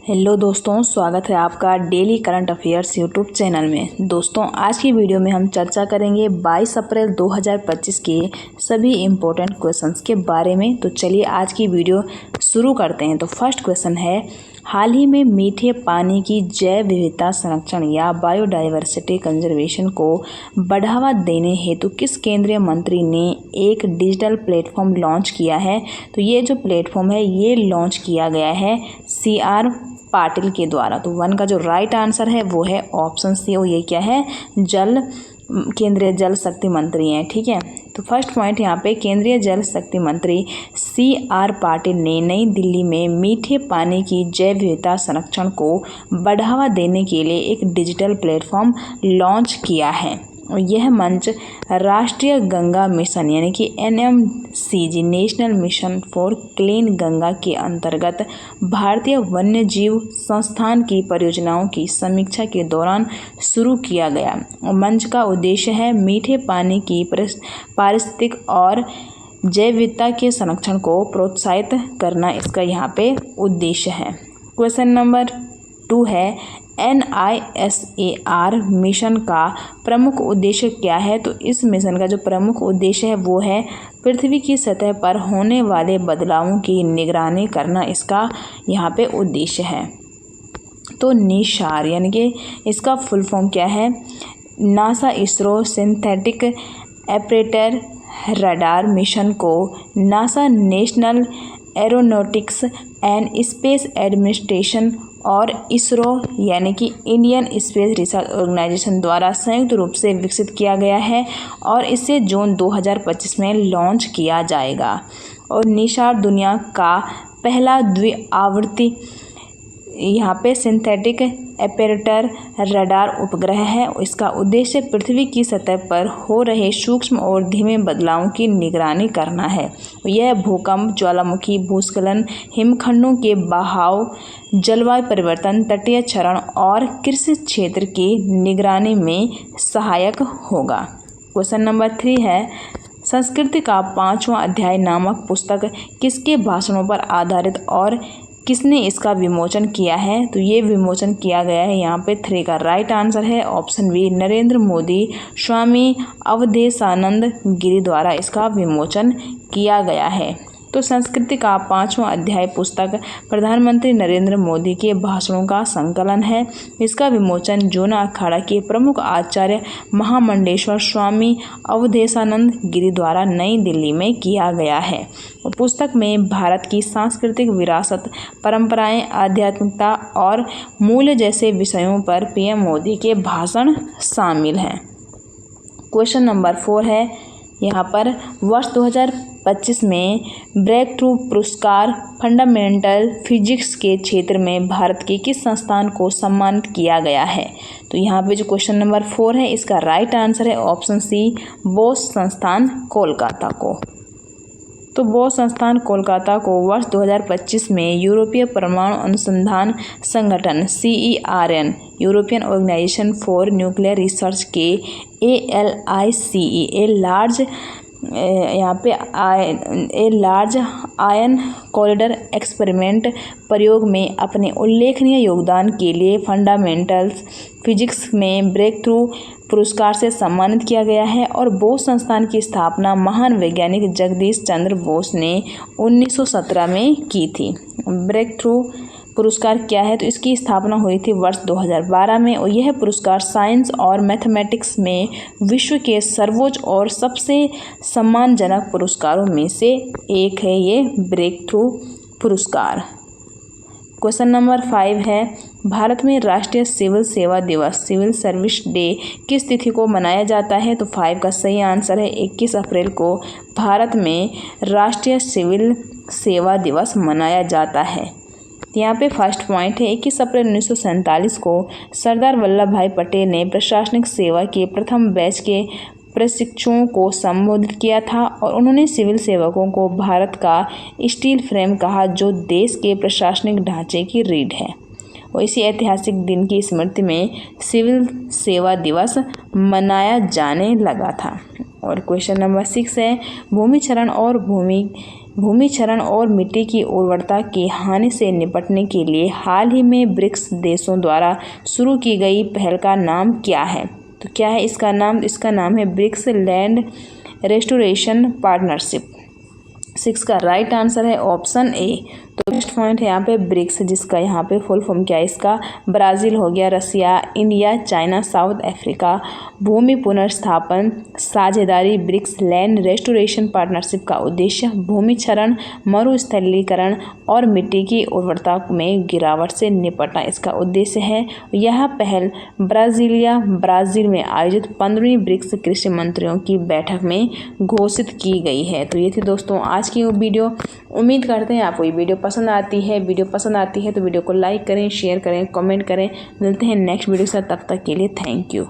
Hello दोस्तों, स्वागत है आपका daily current affairs YouTube channel में। दोस्तों, आज की वीडियो में हम चर्चा करेंगे 22 अप्रैल 2025 के सभी इम्पोर्टेंट क्वेश्चंस के बारे में। तो चलिए आज की वीडियो शुरू करते हैं। तो फर्स्ट क्वेश्चन है, हाल ही में मीठे पानी की जैव विविधता संरक्षण या बायोडाइवर्सिटी कंजर्वेशन को बढ़ावा देने हेतु किस केंद्रीय मंत्री ने एक डिजिटल प्लेटफॉर्म लॉन्च किया है? तो ये जो प्लेटफॉर्म है ये लॉन्च किया गया है CR पाटिल के द्वारा। तो वन का जो राइट आंसर है वो है ऑप्शन सी। और ये क्या है? केंद्रीय जल शक्ति मंत्री हैं। ठीक है, तो फर्स्ट पॉइंट यहाँ पे केंद्रीय जल शक्ति मंत्री CR पाटिल ने नई दिल्ली में मीठे पानी की जैव विविधता संरक्षण को बढ़ावा देने के लिए एक डिजिटल प्लेटफॉर्म लॉन्च किया है। और यह मंच राष्ट्रीय गंगा मिशन यानी कि NMCG national mission for clean Ganga के अंतर्गत भारतीय वन्य जीव संस्थान की परियोजनाओं की समीक्षा के दौरान शुरू किया गया। और मंच का उद्देश्य है मीठे पानी की पारिस्थितिक और जैव विविधता के संरक्षण को प्रोत्साहित करना, इसका यहाँ पे उद्देश्य है। क्वेश्चन नंबर 2 है, NISAR मिशन का प्रमुख उद्देश्य क्या है? तो इस मिशन का जो प्रमुख उद्देश्य है वो है पृथ्वी की सतह पर होने वाले बदलावों की निगरानी करना, इसका यहाँ पे उद्देश्य है। तो निशार यानी कि इसका फुल फॉर्म क्या है? NASA ISRO synthetic aperture radar mission को NASA national aeronautics and space administration और इसरो यानी कि इंडियन स्पेस रिसर्च ऑर्गेनाइजेशन द्वारा संयुक्त रूप से विकसित किया गया है और इसे जून 2025 में लॉन्च किया जाएगा। और निशार दुनिया का पहला द्विआवर्ती यहाँ पे सिंथेटिक एपरेटर रडार उपग्रह है। इसका उद्देश्य पृथ्वी की सतह पर हो रहे सूक्ष्म और धीमे बदलावों की निगरानी करना है। यह भूकंप, ज्वालामुखी, भूस्खलन, हिमखंडों के बहाव, जलवायु परिवर्तन, तटीय क्षरण और कृषि क्षेत्र की निगरानी में सहायक होगा। क्वेश्चन नंबर 3 है, संस्कृति का 5वां अध्याय नामक पुस्तक किसके भाषणों पर आधारित और किसने इसका विमोचन किया है? तो ये विमोचन किया गया है यहाँ पे 3 का राइट आंसर है ऑप्शन बी, नरेंद्र मोदी, स्वामी अवधेशानंद गिरी द्वारा इसका विमोचन किया गया है। तो संस्कृति का 5वां अध्याय पुस्तक प्रधानमंत्री नरेंद्र मोदी के भाषणों का संकलन है। इसका विमोचन जूना अखाड़ा के प्रमुख आचार्य महामंडेश्वर स्वामी अवधेशानंद गिरी द्वारा नई दिल्ली में किया गया है। पुस्तक में भारत की सांस्कृतिक विरासत, परंपराएं, आध्यात्मिकता और मूल्य जैसे विषयों पर PM मोदी के भाषण शामिल हैं। क्वेश्चन नंबर 4 है, यहाँ पर वर्ष 2025 में ब्रेक थ्रू पुरस्कार फंडामेंटल फिजिक्स के क्षेत्र में भारत के किस संस्थान को सम्मानित किया गया है? तो यहाँ पे जो क्वेश्चन नंबर 4 है इसका राइट आंसर है ऑप्शन सी, बोस संस्थान कोलकाता को। तो बोस संस्थान कोलकाता को वर्ष 2025 में यूरोपीय परमाणु अनुसंधान संगठन CERN European Organization for Nuclear Research के ALICE large ion collider experiment प्रयोग में अपने उल्लेखनीय योगदान के लिए फंडामेंटल फिजिक्स में ब्रेक थ्रू पुरस्कार से सम्मानित किया गया है। और बोस संस्थान की स्थापना महान वैज्ञानिक जगदीश चंद्र बोस ने 1917 में की थी। ब्रेक थ्रू पुरस्कार क्या है? तो इसकी स्थापना हुई थी वर्ष 2012 में। और यह पुरस्कार साइंस और मैथमेटिक्स में विश्व के सर्वोच्च और सबसे सम्मानजनक पुरस्कारों में से एक है ये ब्रेक थ्रू पुरस्कार। क्वेश्चन नंबर 5 है, भारत में राष्ट्रीय सिविल सेवा दिवस सिविल सर्विस डे किस तिथि को मनाया जाता है? तो 5 का सही आंसर है 21 अप्रैल को भारत में राष्ट्रीय सिविल सेवा दिवस मनाया जाता है। यहाँ पे फर्स्ट पॉइंट है, 21 अप्रैल 1947 को सरदार वल्लभ भाई पटेल ने प्रशासनिक सेवा के प्रथम बैच के प्रशिक्षुओं को संबोधित किया था। और उन्होंने सिविल सेवकों को भारत का स्टील फ्रेम कहा जो देश के प्रशासनिक ढांचे की रीढ़ है। और इसी ऐतिहासिक दिन की स्मृति में सिविल सेवा दिवस मनाया जाने लगा था। और क्वेश्चन नंबर 6 है, भूमि क्षरण और भूमि भूमि क्षरण और मिट्टी की उर्वरता की हानि से निपटने के लिए हाल ही में ब्रिक्स देशों द्वारा शुरू की गई पहल का नाम क्या है? तो क्या है इसका नाम? इसका नाम है ब्रिक्स लैंड रेस्टोरेशन पार्टनरशिप। 6 का राइट आंसर है ऑप्शन ए। तो नेक्स्ट पॉइंट है यहाँ पे ब्रिक्स, जिसका यहाँ पे फुल फॉर्म क्या है इसका? ब्राज़ील हो गया, रसिया, इंडिया, चाइना, साउथ अफ्रीका। भूमि पुनर्स्थापन साझेदारी ब्रिक्स लैंड रेस्टोरेशन पार्टनरशिप का उद्देश्य भूमि क्षरण, मरुस्थलीकरण और मिट्टी की उर्वरता में गिरावट से निपटना इसका उद्देश्य है। यह पहल ब्राज़ील में आयोजित 15वीं ब्रिक्स कृषि मंत्रियों की बैठक में घोषित की गई है। तो ये थी दोस्तों आज की वीडियो। उम्मीद करते हैं आपको ये वीडियो पसंद आती है तो वीडियो को लाइक करें, शेयर करें, कमेंट करें। मिलते हैं नेक्स्ट वीडियो के साथ, तब तक के लिए थैंक यू।